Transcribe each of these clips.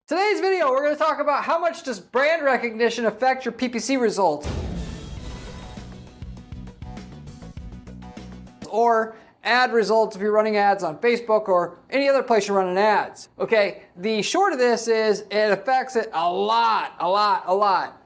Today's video, we're going to talk about how much does brand recognition affect your PPC results, or ad results if you're running ads on Facebook or any other place you're running ads. Okay, the short of this is it affects it a lot.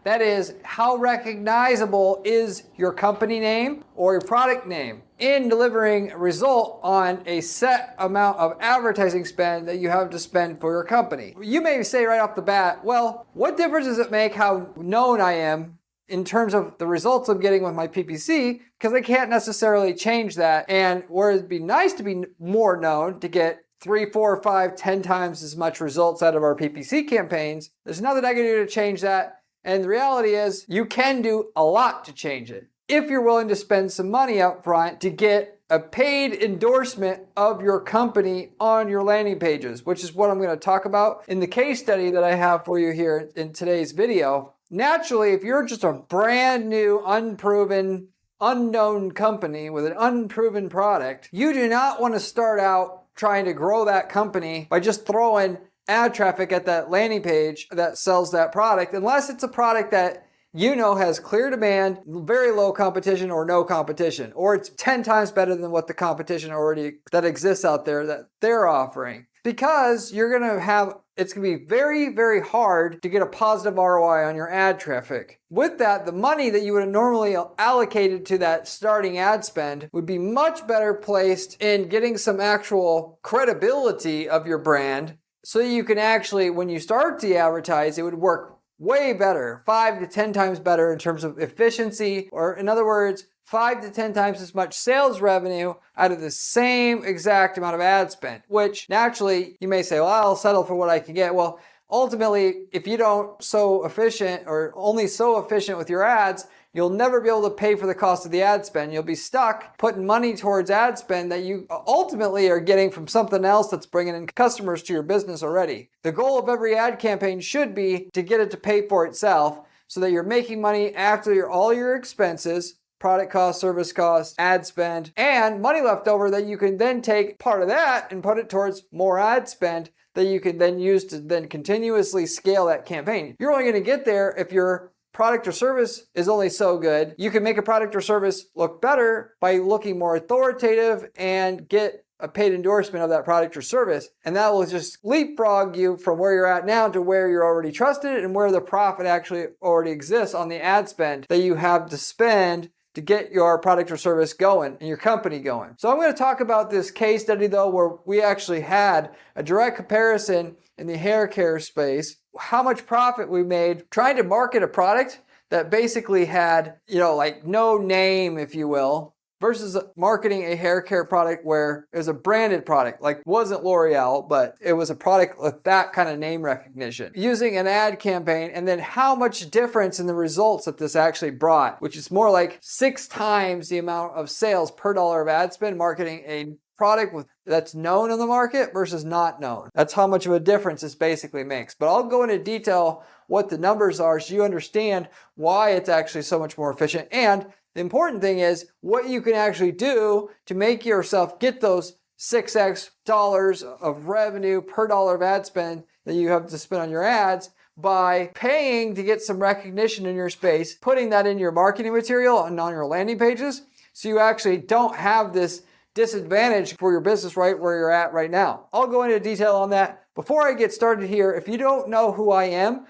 That is, how recognizable is your company name or your product name in delivering a result on a set amount of advertising spend that you have to spend for your company. You may say right off the bat, well, what difference does it make how known I am in terms of the results I'm getting with my PPC, because I can't necessarily change that. And whereas it'd be nice to be more known, to get 3, 4, 5, 10 times as much results out of our PPC campaigns, there's nothing I can do to change that. And the reality is you can do a lot to change it if you're willing to spend some money up front to get a paid endorsement of your company on your landing pages, which is what I'm going to talk about in the case study that I have for you here in today's video. Naturally, if you're just a brand new, unproven, unknown company with an unproven product, you do not want to start out trying to grow that company by just throwing ad traffic at that landing page that sells that product, unless it's a product that you know has clear demand, very low competition or no competition, or it's 10 times better than what the competition already that exists out there that they're offering. Because you're going to have, it's going to be very, very hard to get a positive ROI on your ad traffic. With that, the money that you would have normally allocated to that starting ad spend would be much better placed in getting some actual credibility of your brand, so you can actually, when you start to advertise, it would work way better, 5 to 10 times better in terms of efficiency, or in other words, 5 to 10 times as much sales revenue out of the same exact amount of ad spend, which naturally you may say, well, I'll settle for what I can get. Well, ultimately, if you don't so efficient or only so efficient with your ads, you'll never be able to pay for the cost of the ad spend. You'll be stuck putting money towards ad spend that you ultimately are getting from something else that's bringing in customers to your business already. The goal of every ad campaign should be to get it to pay for itself so that you're making money after all your expenses, product costs, service costs, ad spend, and money left over that you can then take part of that and put it towards more ad spend that you can then use to then continuously scale that campaign. You're only going to get there if your product or service is only so good. You can make a product or service look better by looking more authoritative and get a paid endorsement of that product or service. And that will just leapfrog you from where you're at now to where you're already trusted and where the profit actually already exists on the ad spend that you have to spend to get your product or service going and your company going. So I'm going to talk about this case study though, where we actually had a direct comparison in the hair care space, how much profit we made trying to market a product that basically had, like no name, if you will, versus marketing a hair care product where it was a branded product, like wasn't L'Oreal, but it was a product with that kind of name recognition. Using an ad campaign, and then how much difference in the results that this actually brought, which is more like 6 times the amount of sales per dollar of ad spend marketing a product that's known in the market versus not known. That's how much of a difference this basically makes. But I'll go into detail what the numbers are so you understand why it's actually so much more efficient. And the important thing is what you can actually do to make yourself get those 6x dollars of revenue per dollar of ad spend that you have to spend on your ads by paying to get some recognition in your space, putting that in your marketing material and on your landing pages, so you actually don't have this disadvantage for your business right where you're at right now. I'll go into detail on that. Before I get started here, if you don't know who I am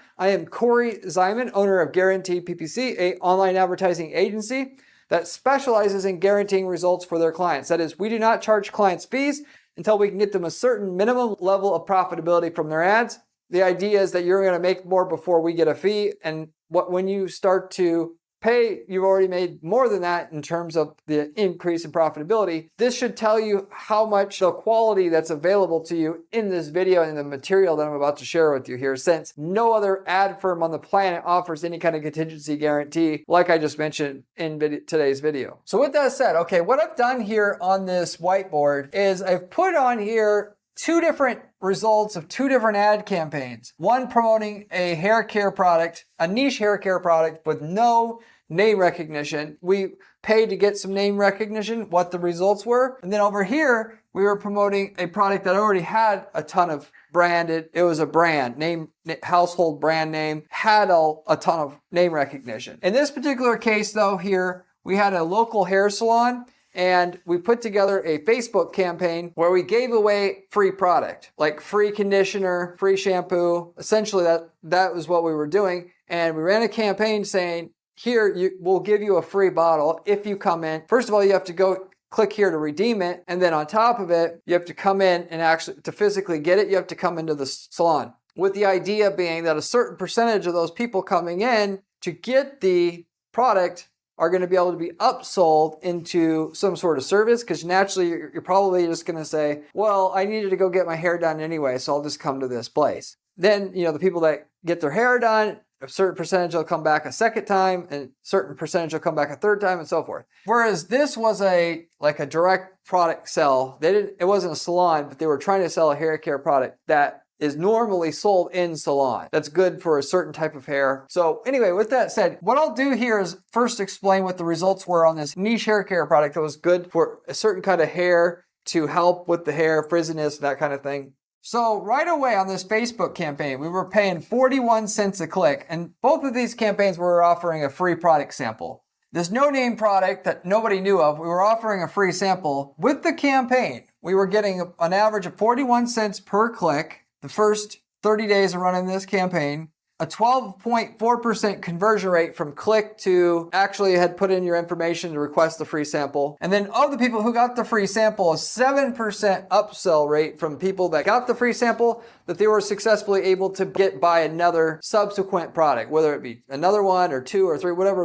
Corey Zyman, owner of Guaranteed PPC, an online advertising agency that specializes in guaranteeing results for their clients. That is, we do not charge clients fees until we can get them a certain minimum level of profitability from their ads. The idea is that you're going to make more before we get a fee, and when you start to pay, you've already made more than that in terms of the increase in profitability. This should tell you how much the quality that's available to you in this video and the material that I'm about to share with you here, since no other ad firm on the planet offers any kind of contingency guarantee like I just mentioned in today's video. So with that said, okay, what I've done here on this whiteboard is I've put on here 2 different results of 2 different ad campaigns. One promoting a hair care product, a niche hair care product with no name recognition. We paid to get some name recognition, what the results were. And then over here, we were promoting a product that already had a ton of branded. It was a brand name, household brand name, had a ton of name recognition. In this particular case though, here, we had a local hair salon, and we put together a Facebook campaign where we gave away free product, like free conditioner, free shampoo. Essentially, that was what we were doing. And we ran a campaign saying, here, we'll give you a free bottle if you come in. First of all, you have to go click here to redeem it. And then on top of it, you have to come in and actually, to physically get it, you have to come into the salon. With the idea being that a certain percentage of those people coming in to get the product are going to be able to be upsold into some sort of service, because naturally you're probably just going to say, well, I needed to go get my hair done anyway, so I'll just come to this place. Then, the people that get their hair done, a certain percentage will come back a second time, and a certain percentage will come back a third time, and so forth. Whereas this was a direct product sell. It wasn't a salon, but they were trying to sell a hair care product that is normally sold in salon. That's good for a certain type of hair. So anyway, with that said, what I'll do here is first explain what the results were on this niche hair care product that was good for a certain kind of hair to help with the hair, frizziness, that kind of thing. So right away on this Facebook campaign, we were paying 41 cents a click, and both of these campaigns were offering a free product sample. This no-name product that nobody knew of, we were offering a free sample. With the campaign, we were getting an average of 41 cents per click. The first 30 days of running this campaign, a 12.4% conversion rate from click to actually had put in your information to request the free sample. And then of the people who got the free sample, a 7% upsell rate from people that got the free sample that they were successfully able to buy another subsequent product, whether it be another one or two or three, whatever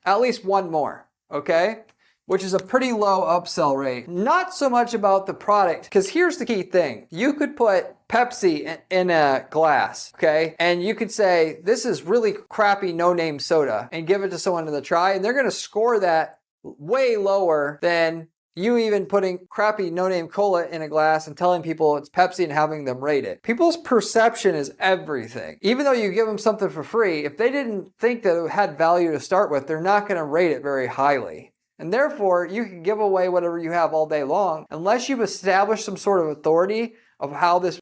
at least one more, okay? Which is a pretty low upsell rate. Not so much about the product, because here's the key thing. You could put Pepsi in a glass, okay? And you could say, this is really crappy no-name soda, and give it to someone to try, and they're gonna score that way lower than you even putting crappy no-name cola in a glass and telling people it's Pepsi and having them rate it. People's perception is everything. Even though you give them something for free, if they didn't think that it had value to start with, they're not gonna rate it very highly. And therefore, you can give away whatever you have all day long, unless you've established some sort of authority of how this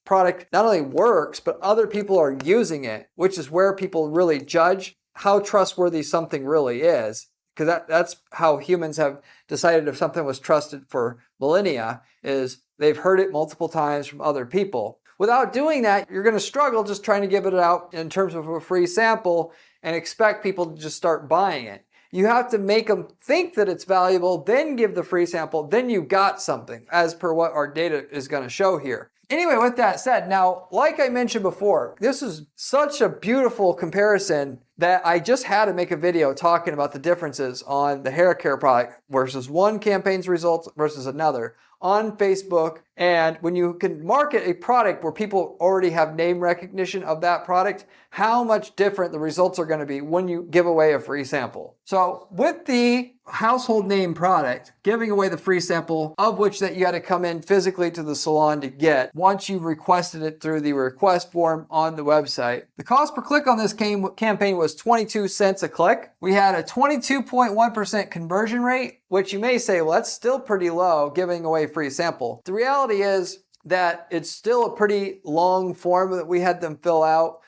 product not only works, but other people are using it, which is where people really judge how trustworthy something really is. Because that's how humans have decided if something was trusted for millennia, is they've heard it multiple times from other people. Without doing that, you're going to struggle just trying to give it out in terms of a free sample and expect people to just start buying it. You have to make them think that it's valuable, then give the free sample, then you got something, as per what our data is going to show here. Anyway, with that said, now, like I mentioned before, this is such a beautiful comparison that I just had to make a video talking about the differences on the hair care product versus one campaign's results versus another on Facebook. And when you can market a product where people already have name recognition of that product, how much different the results are going to be when you give away a free sample. So with the household name product, giving away the free sample, of which that you had to come in physically to the salon to get once you've requested it through the request form on the website. The cost per click on this campaign was 22 cents a click. We had a 22.1% conversion rate, which you may say, well, that's still pretty low, giving away free sample. The reality is that it's still a pretty long form that we had them fill out.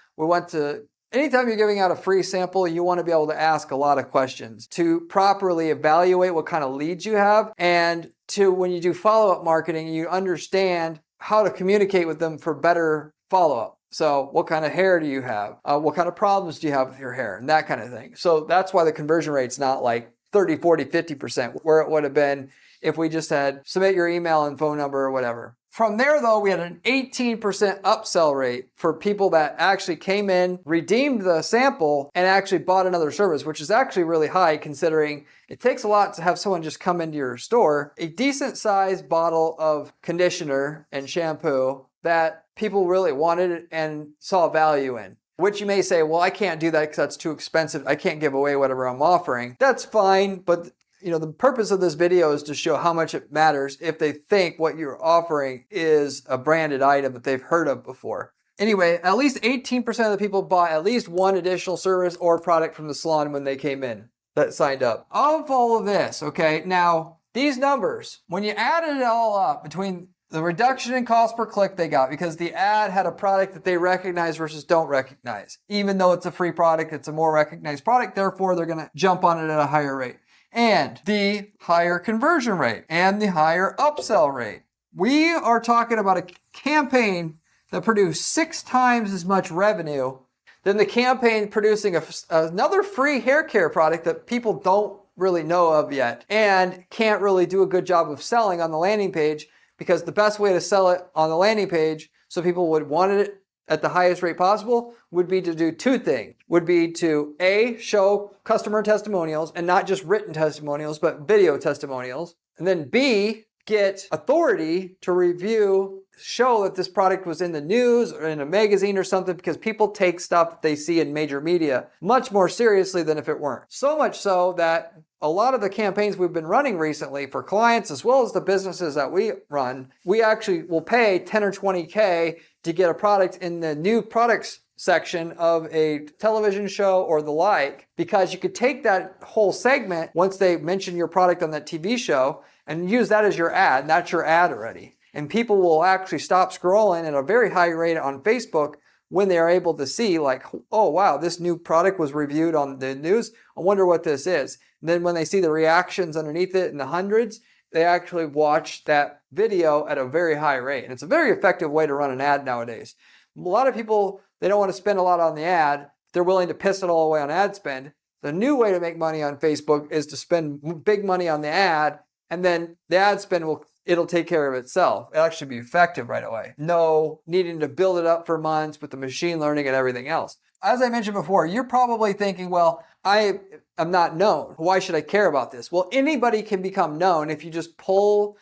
Anytime you're giving out a free sample, you want to be able to ask a lot of questions to properly evaluate what kind of leads you have, and to, when you do follow-up marketing, you understand how to communicate with them for better follow-up. So what kind of hair do you have? What kind of problems do you have with your hair? And that kind of thing. So that's why the conversion rate's not like 30, 40, 50%, where it would have been if we just had submit your email and phone number or whatever. From there, though, we had an 18% upsell rate for people that actually came in, redeemed the sample, and actually bought another service, which is actually really high considering it takes a lot to have someone just come into your store. A decent sized bottle of conditioner and shampoo that people really wanted and saw value in. Which you may say, well, I can't do that because that's too expensive. I can't give away whatever I'm offering. That's fine, but the purpose of this video is to show how much it matters if they think what you're offering is a branded item that they've heard of before. Anyway, at least 18% of the people bought at least one additional service or product from the salon when they came in that signed up. Of all of this, okay, now these numbers, when you added it all up between the reduction in cost per click they got because the ad had a product that they recognize versus don't recognize. Even though it's a free product, it's a more recognized product, therefore they're gonna jump on it at a higher rate. And the higher conversion rate and the higher upsell rate. We are talking about a campaign that produced 6 times as much revenue than the campaign producing another free hair care product that people don't really know of yet and can't really do a good job of selling on the landing page, because the best way to sell it on the landing page so people would want it at the highest rate possible would be to do 2 things. Would be to A, show customer testimonials, and not just written testimonials, but video testimonials. And then B, get authority to review, show that this product was in the news or in a magazine or something, because people take stuff that they see in major media much more seriously than if it weren't. So much so that a lot of the campaigns we've been running recently for clients as well as the businesses that we run, we actually will pay 10 or 20K to get a product in the new products section of a television show or the like, because you could take that whole segment once they mention your product on that TV show and use that as your ad, and that's your ad already. And people will actually stop scrolling at a very high rate on Facebook when they are able to see like, oh wow, this new product was reviewed on the news. I wonder what this is. And then when they see the reactions underneath it in the hundreds, they actually watch that video at a very high rate. And it's a very effective way to run an ad nowadays. A lot of people, they don't want to spend a lot on the ad. They're willing to piss it all away on ad spend. The new way to make money on Facebook is to spend big money on the ad, and then the ad spend it'll take care of itself. It'll actually be effective right away. No needing to build it up for months with the machine learning and everything else. As I mentioned before, you're probably thinking, well, I am not known. Why should I care about this? Well, anybody can become known if you just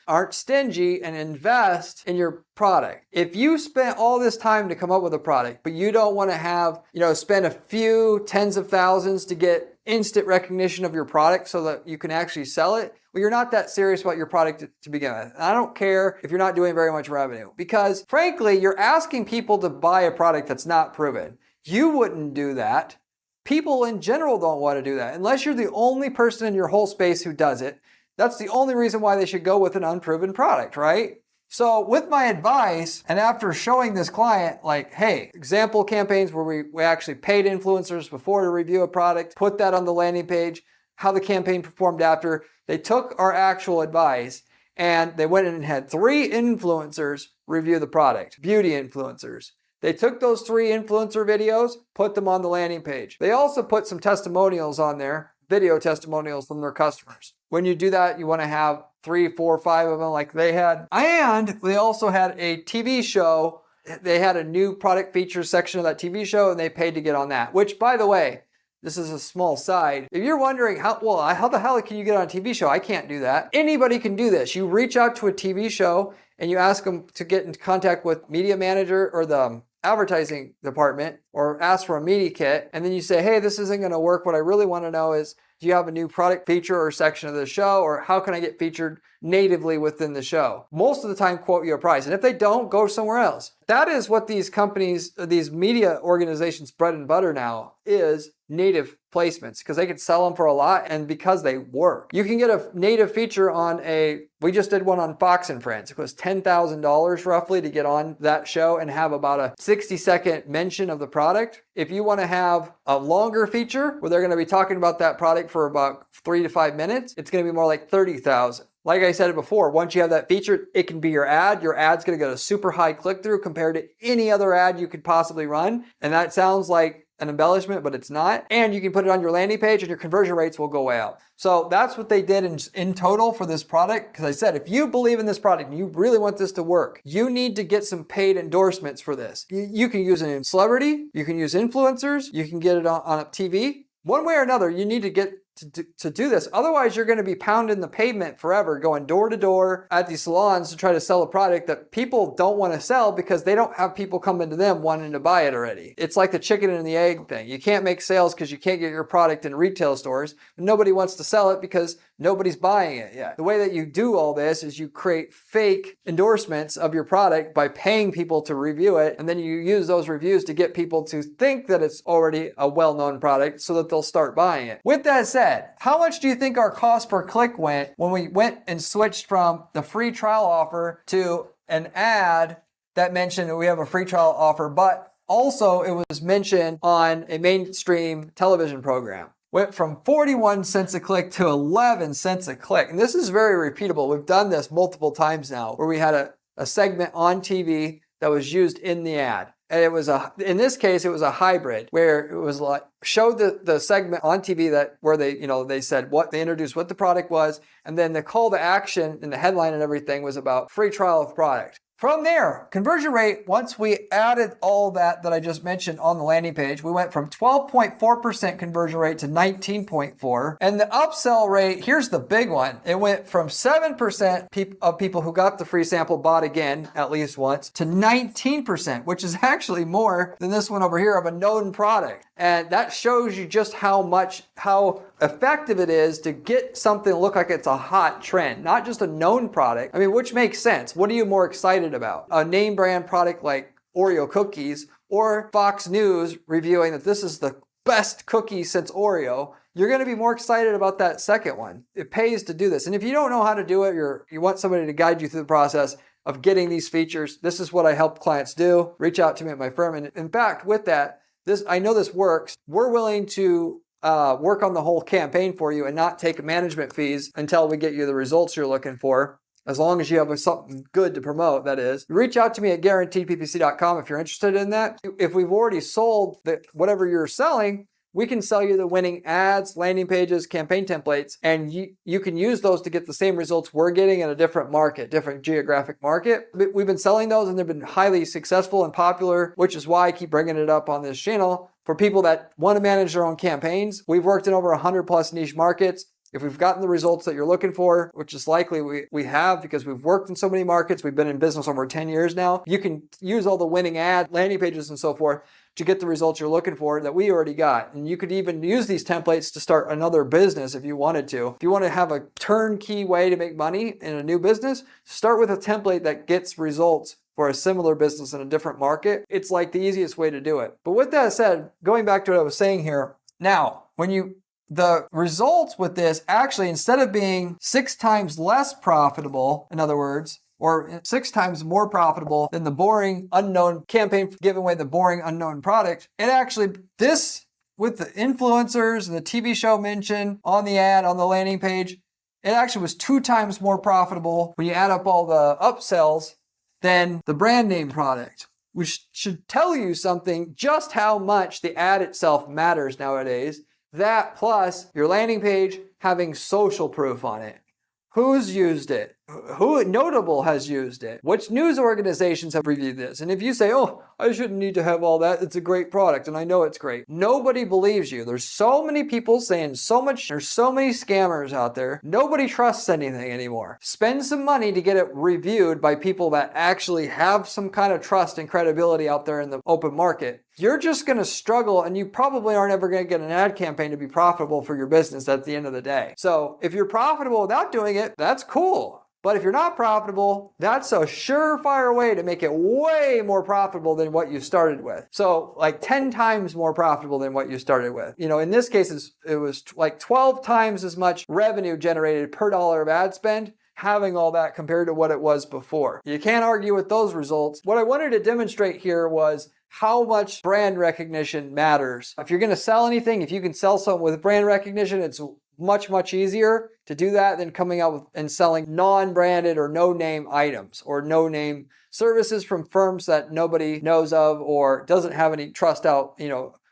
aren't stingy and invest in your product. If you spent all this time to come up with a product, but you don't want to spend a few tens of thousands to get instant recognition of your product so that you can actually sell it, well, you're not that serious about your product to begin with. And I don't care if you're not doing very much revenue, because frankly, you're asking people to buy a product that's not proven. You wouldn't do that. People in general don't want to do that. Unless you're the only person in your whole space who does it, that's the only reason why they should go with an unproven product, right? So with my advice, and after showing this client, like, hey, example campaigns where we actually paid influencers before to review a product, put that on the landing page, how the campaign performed after, they took our actual advice and they went in and had 3 influencers review the product, beauty influencers. They took those 3 influencer videos, put them on the landing page. They also put some testimonials on there, video testimonials from their customers. When you do that, you want to have 3, 4, 5 of them like they had. And they also had a TV show. They had a new product features section of that TV show, and they paid to get on that, which, by the way, this is a small side. If you're wondering how the hell can you get on a TV show? I can't do that. Anybody can do this. You reach out to a TV show and you ask them to get in contact with media manager or the advertising department, or ask for a media kit, and then you say, hey, this isn't going to work. What I really want to know is, do you have a new product feature or section of the show, or how can I get featured natively within the show? Most of the time, quote you a price. And if they don't, go somewhere else. That is what these companies, these media organizations' bread and butter now is, native placements, because they can sell them for a lot and because they work. You can get a native feature on we just did one on Fox and Friends. It was $10,000 roughly to get on that show and have about a 60-second mention of the product. If you want to have a longer feature where they're going to be talking about that product for about 3 to 5 minutes, it's going to be more like $30,000. Like I said before, once you have that feature, it can be your ad. Your ad's going to get a super high click-through compared to any other ad you could possibly run. And that sounds like an embellishment, but it's not. And you can put it on your landing page and your conversion rates will go way up. So that's what they did in total for this product. Because I said, if you believe in this product and you really want this to work, you need to get some paid endorsements for this. You can use it in celebrity, you can use influencers, you can get it on TV. One way or another, you need to get to do this. Otherwise, you're going to be pounding the pavement forever, going door to door at these salons to try to sell a product that people don't want to sell because they don't have people coming to them wanting to buy it already. It's like the chicken and the egg thing. You can't make sales because you can't get your product in retail stores. Nobody wants to sell it because Nobody's buying it yet. The way that you do all this is you create fake endorsements of your product by paying people to review it, and then you use those reviews to get people to think that it's already a well-known product so that they'll start buying it. With that said, how much do you think our cost per click went when we went and switched from the free trial offer to an ad that mentioned that we have a free trial offer, but also it was mentioned on a mainstream television program? Went from 41 cents a click to 11 cents a click. And this is very repeatable. We've done this multiple times now where we had a segment on TV that was used in the ad. And it was in this case, it was a hybrid where it was like, showed the segment on TV where they said they introduced what the product was. And then the call to action and the headline and everything was about free trial of product. From there, conversion rate, once we added all that I just mentioned on the landing page, we went from 12.4% conversion rate to 19.4%. And the upsell rate, here's the big one. It went from 7% of people who got the free sample bought again at least once to 19%, which is actually more than this one over here of a known product. And that shows you just how effective it is to get something to look like it's a hot trend, not just a known product. I mean, which makes sense. What are you more excited about? A name brand product like Oreo cookies or Fox News reviewing that this is the best cookie since Oreo? You're going to be more excited about that second one. It pays to do this. And if you don't know how to do it, you want somebody to guide you through the process of getting these features, this is what I help clients do. Reach out to me at my firm. And in fact, with that, I know this works. We're willing to work on the whole campaign for you and not take management fees until we get you the results you're looking for. As long as you have something good to promote, that is. Reach out to me at guaranteedppc.com if you're interested in that. If we've already sold whatever you're selling, we can sell you the winning ads, landing pages, campaign templates, and you can use those to get the same results we're getting in a different market, different geographic market. We've been selling those and they've been highly successful and popular, which is why I keep bringing it up on this channel. For people that want to manage their own campaigns, we've worked in over 100 plus niche markets. If we've gotten the results that you're looking for, which is likely we have because we've worked in so many markets, we've been in business over 10 years now, you can use all the winning ad, landing pages and so forth to get the results you're looking for that we already got. And you could even use these templates to start another business if you wanted to. If you want to have a turnkey way to make money in a new business, start with a template that gets results for a similar business in a different market. It's like the easiest way to do it. But with that said, going back to what I was saying here, now, the results with this actually, instead of being 6 times less profitable, in other words, or 6 times more profitable than the boring unknown campaign giving away the boring unknown product, it actually, this with the influencers and the TV show mentioned on the ad, on the landing page, it actually was 2 times more profitable when you add up all the upsells than the brand name product, which should tell you something just how much the ad itself matters nowadays. That plus your landing page having social proof on it. Who's used it? Who notable has used it? Which news organizations have reviewed this? And if you say, oh, I shouldn't need to have all that, it's a great product and I know it's great. Nobody believes you. There's so many people saying so much. There's so many scammers out there. Nobody trusts anything anymore. Spend some money to get it reviewed by people that actually have some kind of trust and credibility out there in the open market. You're just going to struggle and you probably aren't ever going to get an ad campaign to be profitable for your business at the end of the day. So if you're profitable without doing it, that's cool. But if you're not profitable, that's a surefire way to make it way more profitable than what you started with. So like 10 times more profitable than what you started with. You know, in this case, it was like 12 times as much revenue generated per dollar of ad spend, having all that compared to what it was before. You can't argue with those results. What I wanted to demonstrate here was how much brand recognition matters. If you're going to sell anything, if you can sell something with brand recognition, it's much easier to do that than coming out with and selling non-branded or no-name items or no-name services from firms that nobody knows of or doesn't have any trust out,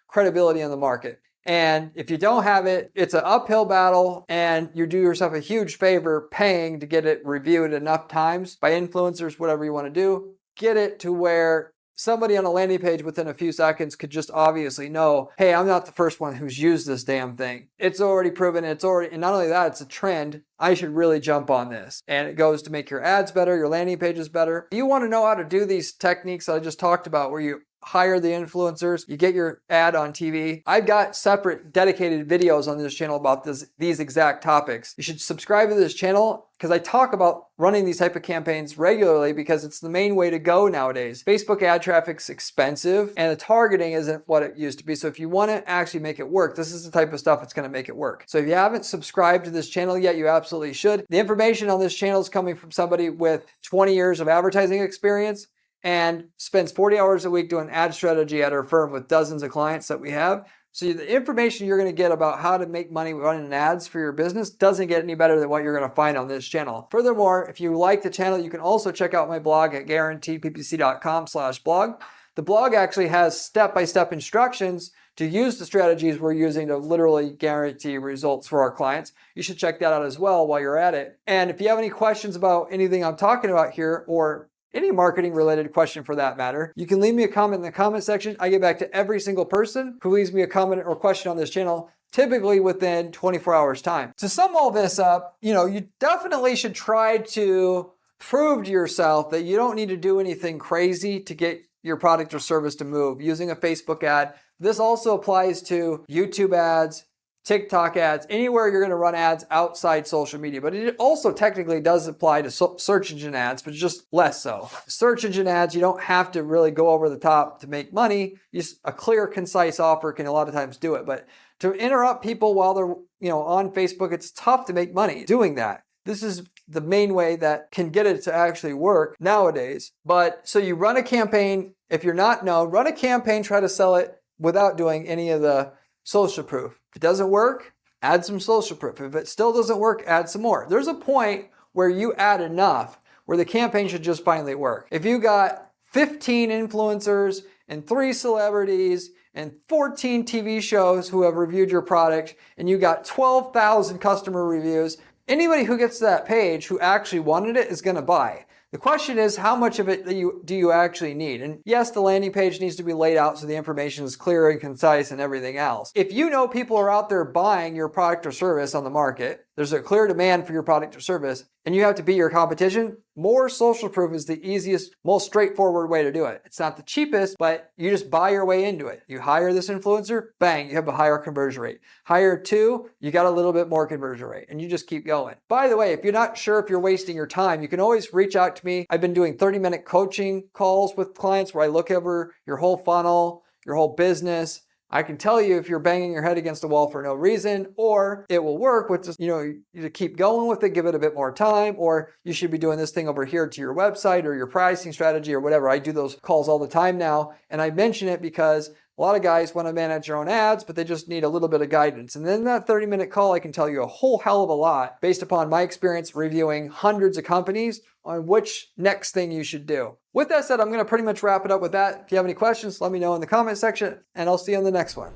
credibility in the market. And if you don't have it, it's an uphill battle and you do yourself a huge favor paying to get it reviewed enough times by influencers, whatever you want to do. Get it to where somebody on a landing page within a few seconds could just obviously know, hey, I'm not the first one who's used this damn thing. It's already proven, and not only that, it's a trend. I should really jump on this. And it goes to make your ads better, your landing pages better. You want to know how to do these techniques that I just talked about where you hire the influencers, you get your ad on TV. I've got separate dedicated videos on this channel about these exact topics. You should subscribe to this channel because I talk about running these type of campaigns regularly because it's the main way to go nowadays. Facebook ad traffic's expensive and the targeting isn't what it used to be. So if you want to actually make it work, this is the type of stuff that's going to make it work. So if you haven't subscribed to this channel yet, you absolutely should. The information on this channel is coming from somebody with 20 years of advertising experience and spends 40 hours a week doing ad strategy at our firm with dozens of clients that we have. So the information you're going to get about how to make money running ads for your business doesn't get any better than what you're going to find on this channel. Furthermore, if you like the channel, you can also check out my blog at guaranteedppc.com/blog. The blog actually has step-by-step instructions to use the strategies we're using to literally guarantee results for our clients. You should check that out as well while you're at it. And if you have any questions about anything I'm talking about here or any marketing related question for that matter, you can leave me a comment in the comment section. I get back to every single person who leaves me a comment or question on this channel, typically within 24 hours time. To sum all this up, you definitely should try to prove to yourself that you don't need to do anything crazy to get your product or service to move using a Facebook ad. This also applies to YouTube ads, TikTok ads, anywhere you're going to run ads outside social media. But it also technically does apply to search engine ads, but just less so. Search engine ads, you don't have to really go over the top to make money. Just a clear, concise offer can a lot of times do it. But to interrupt people while they're on Facebook, it's tough to make money doing that. This is the main way that can get it to actually work nowadays. But so you run a campaign. If you're not known, run a campaign, try to sell it without doing any of the social proof. If it doesn't work, add some social proof. If it still doesn't work, add some more. There's a point where you add enough where the campaign should just finally work. If you got 15 influencers and 3 celebrities and 14 TV shows who have reviewed your product and you got 12,000 customer reviews, anybody who gets to that page who actually wanted it is going to buy. The question is, how much of it do you actually need? And yes, the landing page needs to be laid out so the information is clear and concise and everything else. If you know people are out there buying your product or service on the market, there's a clear demand for your product or service, and you have to beat your competition, more social proof is the easiest, most straightforward way to do it. It's not the cheapest, but you just buy your way into it. You hire this influencer, bang, you have a higher conversion rate. Hire 2, you got a little bit more conversion rate, and you just keep going. By the way, if you're not sure if you're wasting your time, you can always reach out to me. I've been doing 30-minute coaching calls with clients where I look over your whole funnel, your whole business. I can tell you if you're banging your head against a wall for no reason, or it will work with just, you to keep going with it, give it a bit more time, or you should be doing this thing over here to your website or your pricing strategy or whatever. I do those calls all the time now. And I mention it because a lot of guys want to manage their own ads, but they just need a little bit of guidance. And then that 30-minute call, I can tell you a whole hell of a lot based upon my experience reviewing hundreds of companies on which next thing you should do. With that said, I'm going to pretty much wrap it up with that. If you have any questions, let me know in the comment section, and I'll see you on the next one.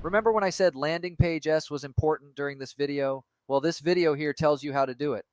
Remember when I said landing page S was important during this video? Well, this video here tells you how to do it.